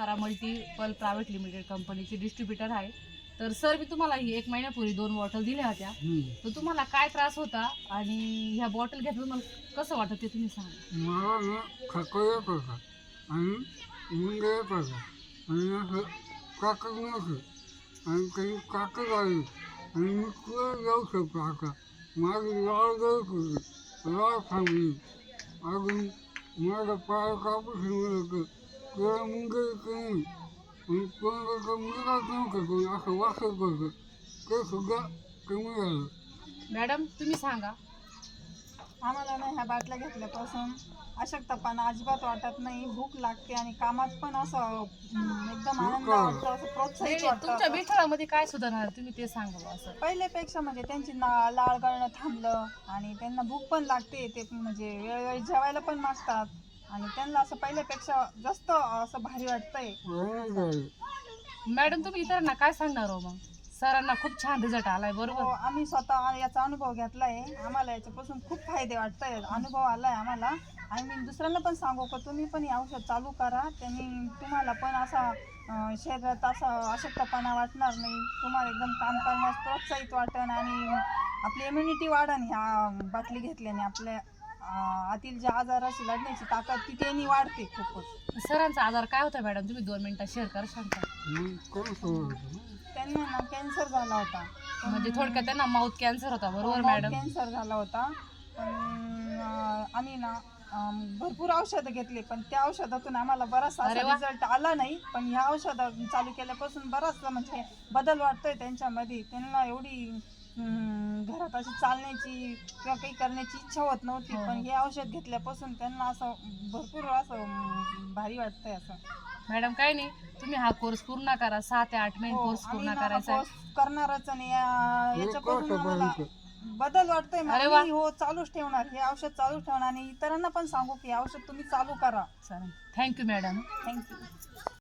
सारा multiple private limited कंपनीची distributor आहे. तर सर मी तुम्हाला ही 1 महिन्यापूर्वी 2 बॉटल दिल्या होत्या. तर तुम्हाला काय त्रास होता आणि ह्या बॉटल घेतल्यावर तुम्हाला कसं वाटत ते तुम्ही सांगा. मला ना थकवा येत होता आणि मुंग येत होता आणि असं काकड नव्हतं आणि काही काकड आली आणि मी कुठं जाऊ शकतो आता. माझी लाळ गळत होती, लाळ थांबली. अजून माझा पाय कापूस होतं, तुला मुंग येत नाही आणि कोणाचा मुलगाच नव्हता कोणी असं वाटत होतं. ते सुद्धा कमी झालं. मॅडम तुम्ही सांगा. आम्हाला ना ह्या बाटल्या घेतल्यापासून अशक्तपणा अजिबात वाटत नाही, भूक लागते आणि कामात पण असं एकदम आनंद वाटतो, असं प्रोत्साहित तुमच्या वाटतं. भेटळामध्ये काय सुधारणार तुम्ही ते सांगा बुवा असं. पहिल्यापेक्षा म्हणजे त्यांची लाळ गळणं थांबलं आणि त्यांना भूक पण लागते, ते म्हणजे वेळोवेळी जेवायला पण मागतात आणि त्यांना असं पहिल्यापेक्षा जास्त असं भारी वाटतंय. आनंद झाला. मॅडम तुम्ही इतरांना काय सांगणार हो मग. सरांना खूप छान रिझल्ट आलाय हो, बरोबर. आम्ही स्वतः याचा अनुभव घेतलाय, आम्हाला याच्यापासून खूप फायदे वाटताय, अनुभव आलाय आम्हाला. आणि मी दुसऱ्यांना पण सांगू का तुम्ही पण हे औषध चालू करा, त्यांनी तुम्हाला पण असा शरीरात असा अशक्तपणा वाटणार नाही, तुम्हाला एकदम काम करण्यास प्रोत्साहित वाटेल आणि आपली इम्युनिटी वाढेल. ह्या बाटली घेतल्याने आपल्या आतील जे आजार असेल लढण्याची ताकद ती त्यांनी वाढते खूपच. सरांचा आजार काय होता मॅडम तुम्ही 2 मिनिटात शेअर करा सांगता. मग कोण सोडलं? त्यांना ना कॅन्सर झाला होता. म्हणजे थोडक्यात त्यांना माउथ कॅन्सर होता बरोबर मॅडम. कॅन्सर झाला होता. पण आम्ही ना भरपूर औषधं घेतली, पण त्या औषधातून आम्हाला बराचसा अरे असा वा. रिझल्ट आला नाही. पण ह्या औषधं चालू केल्यापासून बराचसा म्हणजे बदल वाटतोय त्यांच्यामध्ये. त्यांना एवढी घरात अशी चालण्याची किंवा काही करण्याची इच्छा होत नव्हती, हो, पण हो. हे औषध घेतल्यापासून त्यांना असं भरपूर असं भारी वाटतंय असं. मॅडम काय नाही तुम्ही हा कोर्स पूर्ण करा. 6 ते 8 महिने हो, कोर्स आम्ही पूर्ण ना हा करायचा आहे. कोर्स करणारच आणि याच्यापासून आम्हाला वर्षापर्यंत. बदल वाटतोय. अरे वा. मी हो चालूच ठेवणार, हे औषध चालूच ठेवणार आणि इतरांना पण सांगू की हे औषध तुम्ही चालू करा. चालेल थँक्यू मॅडम. थँक्यू.